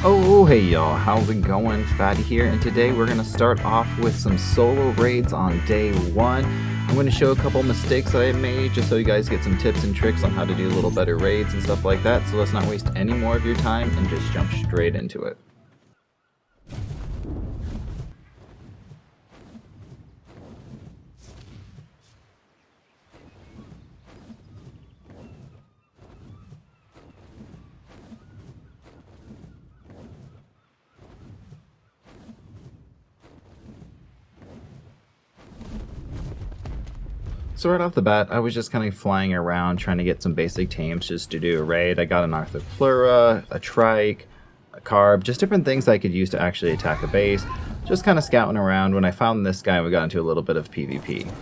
Oh, hey y'all, how's it going? Fatty here, and today we're going to start off with some solo raids on day one. I'm going to show a couple mistakes that I made just so you guys get some tips and tricks on how to do a little better raids and stuff like that. So let's not waste any more of your time and just jump straight into it. So right off the bat, I was just kind of flying around trying to get some basic tames just to do a raid. I got an Arthropleura, a Trike, a Carb, just different things I could use to actually attack a base. Just kind of scouting around. When I found this guy, we got into a little bit of PvP.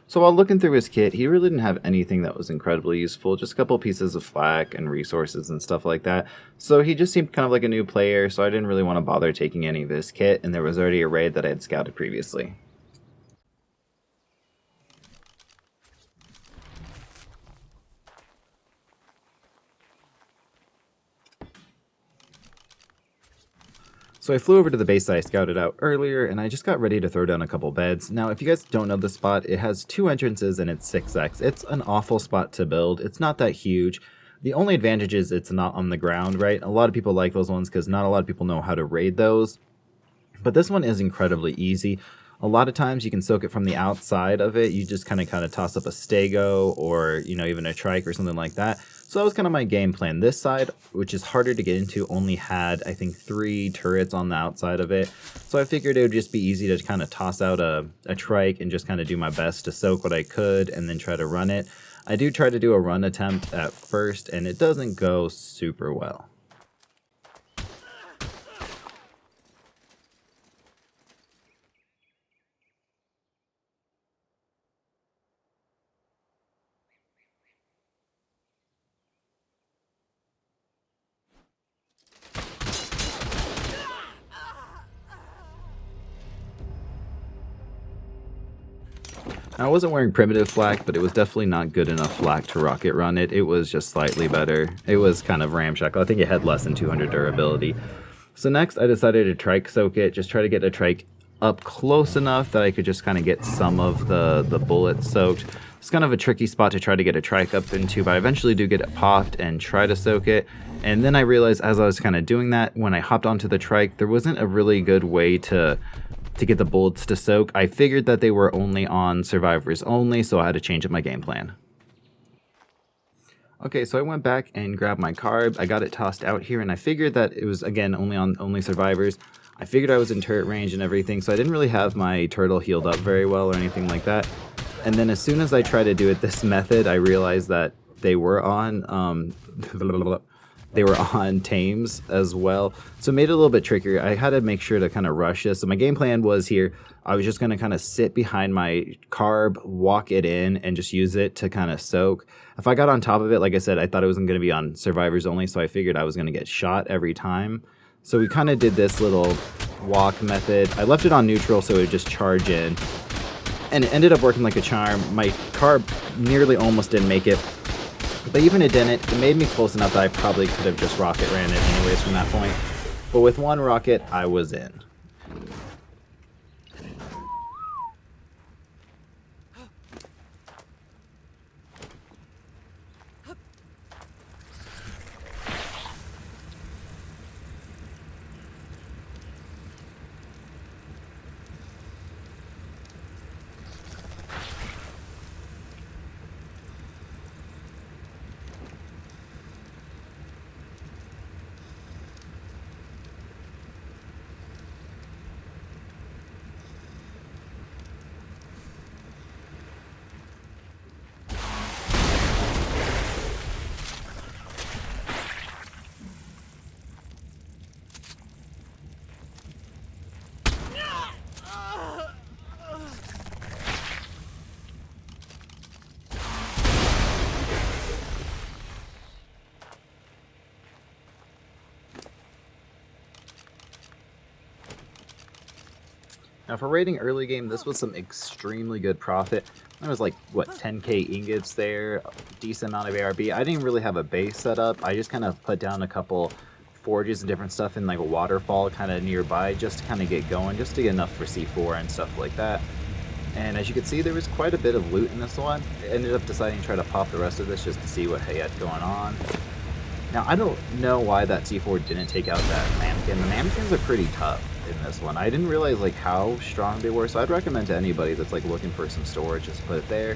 So while looking through his kit, he really didn't have anything that was incredibly useful, just a couple pieces of flak and resources and stuff like that. So he just seemed kind of like a new player, so I didn't really want to bother taking any of his kit, and there was already a raid that I had scouted previously. So I flew over to the base that I scouted out earlier, and I just got ready to throw down a couple beds. Now, if you guys don't know the spot, it has two entrances and it's 6x. It's an awful spot to build. It's not that huge. The only advantage is it's not on the ground, right? A lot of people like those ones because not a lot of people know how to raid those. But this one is incredibly easy. A lot of times you can soak it from the outside of it. You just kind of toss up a stego or, even a trike or something like that. So that was kind of my game plan. This side, which is harder to get into, only had, I think, 3 turrets on the outside of it. So I figured it would just be easy to kind of toss out a trike and just kind of do my best to soak what I could and then try to run it. I do try to do a run attempt at first, and it doesn't go super well. I wasn't wearing primitive flak, but it was definitely not good enough flak to rocket run it. It was just slightly better. It was kind of ramshackle. I think it had less than 200 durability. So next I decided to trike soak it, just try to get a trike up close enough that I could just kind of get some of the bullets soaked. It's kind of a tricky spot to try to get a trike up into, but I eventually do get it popped and try to soak it. And then I realized as I was kind of doing that, when I hopped onto the trike, there wasn't a really good way to get the bullets to soak. I figured that they were only on survivors only, so I had to change up my game plan. Okay, so I went back and grabbed my carb. I got it tossed out here, and I figured that it was, again, only survivors. I figured I was in turret range and everything, so I didn't really have my turtle healed up very well or anything like that. And then as soon as I tried to do it this method, I realized that they were on they were on tames as well, so it made it a little bit trickier. I had to make sure to kind of rush this. So my game plan was here, I was just going to kind of sit behind my carb, walk it in, and just use it to kind of soak. If I got on top of it, like I said, I thought it wasn't going to be on survivors only, so I figured I was going to get shot every time. So we kind of did this little walk method. I left it on neutral so it would just charge in, and it ended up working like a charm. My carb nearly almost didn't make it, but even it didn't. It made me close enough that I probably could have just rocket ran it anyways from that point. But with one rocket, I was in. Now for raiding early game, this was some extremely good profit. There was like, what, 10k ingots there, a decent amount of ARB. I didn't really have a base set up. I just kind of put down a couple forges and different stuff in like a waterfall kind of nearby just to kind of get going, just to get enough for C4 and stuff like that. And as you can see, there was quite a bit of loot in this one. I ended up deciding to try to pop the rest of this just to see what I had going on. Now, I don't know why that C4 didn't take out that mannequin. The mannequins are pretty tough in this one. I didn't realize like how strong they were, so I'd recommend to anybody that's like looking for some storage, just put it there.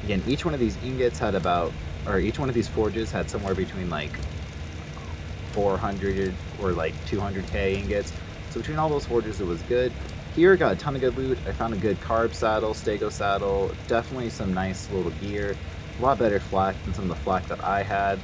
Again, each one of these ingots had about, or each one of these forges had somewhere between like 400 or like 200k ingots. So between all those forges, it was good. Here, got a ton of good loot. I found a good carb saddle, stego saddle, definitely some nice little gear. A lot better flak than some of the flak that I had.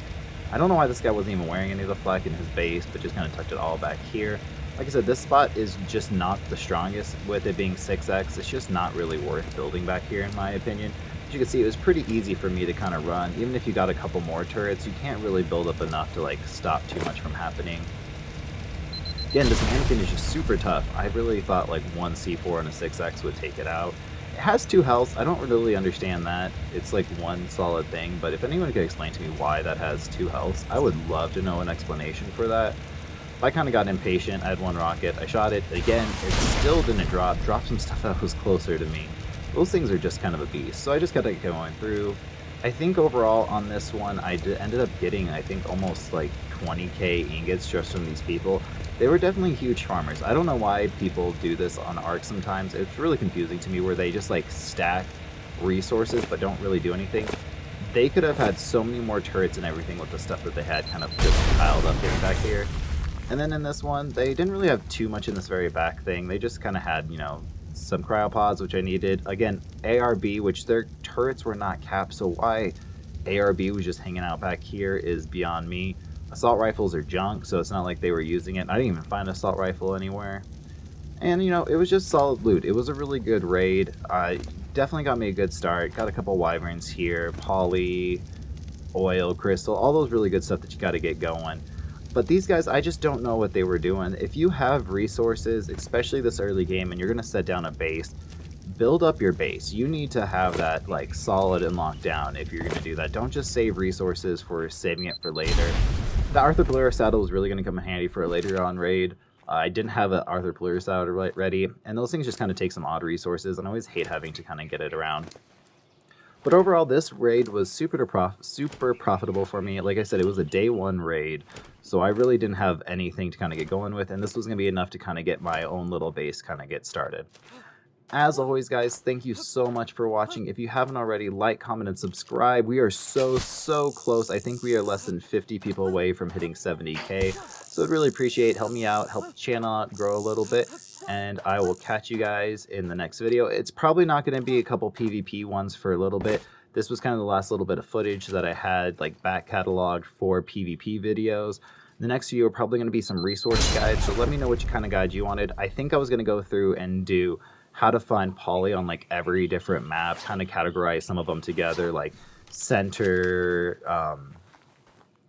I don't know why this guy wasn't even wearing any of the flak in his base, but just kind of tucked it all back here. Like I said, this spot is just not the strongest. With it being 6x, it's just not really worth building back here in my opinion. As you can see, it was pretty easy for me to kind of run. Even if you got a couple more turrets, you can't really build up enough to like stop too much from happening. Again, this mannequin is just super tough. I really thought like one C4 and a 6x would take it out. It has 2 healths. I don't really understand that. It's like one solid thing, but if anyone could explain to me why that has 2 healths, I would love to know an explanation for that. I kind of got impatient. I had 1 rocket. I shot it. Again, it still didn't drop. Dropped some stuff that was closer to me. Those things are just kind of a beast. So I just kept going through. I think overall on this one, I ended up getting, I think, almost like 20k ingots just from these people. They were definitely huge farmers. I don't know why people do this on ARK sometimes. It's really confusing to me where they just like stack resources but don't really do anything. They could have had so many more turrets and everything with the stuff that they had kind of just piled up getting back here. And then in this one, they didn't really have too much in this very back thing. They just kind of had, you know, some cryopods, which I needed. Again, ARB, which their turrets were not capped, so why ARB was just hanging out back here is beyond me. Assault rifles are junk, so it's not like they were using it. I didn't even find an assault rifle anywhere. And, you know, it was just solid loot. It was a really good raid. Definitely got me a good start. Got a couple wyverns here, poly, oil, crystal, all those really good stuff that you got to get going. But these guys, I just don't know what they were doing. If you have resources, especially this early game, and you're going to set down a base, build up your base. You need to have that like solid and locked down if you're going to do that. Don't just save resources for saving it for later. The Arthur Polaris saddle is really going to come in handy for a later on raid. I didn't have an Arthur Polaris saddle ready, and those things just kind of take some odd resources, and I always hate having to kind of get it around. But overall, this raid was super profitable for me. Like I said, it was a day 1 raid, so I really didn't have anything to kind of get going with, and this was going to be enough to kind of get my own little base kind of get started. As always, guys, thank you so much for watching. If you haven't already, like, comment, and subscribe. We are so close. I think we are less than 50 people away from hitting 70k. So I'd really appreciate, help me out, help the channel out grow a little bit. And I will catch you guys in the next video. It's probably not going to be a couple PvP ones for a little bit. This was kind of the last little bit of footage that I had like back cataloged for PvP videos. The next few are probably going to be some resource guides. So let me know what kind of guide you wanted. I think I was going to go through and do how to find poly on like every different map, kind of categorize some of them together, like center,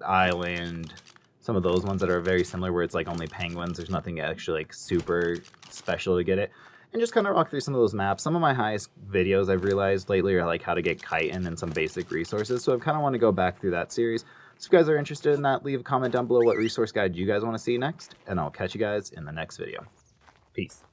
island, some of those ones that are very similar where it's like only penguins, there's nothing actually like super special to get it, and just kind of walk through some of those maps. Some of my highest videos I've realized lately are like how to get chitin and some basic resources, so I kind of want to go back through that series. So if you guys are interested in that, leave a comment down below what resource guide you guys want to see next, and I'll catch you guys in the next video. Peace.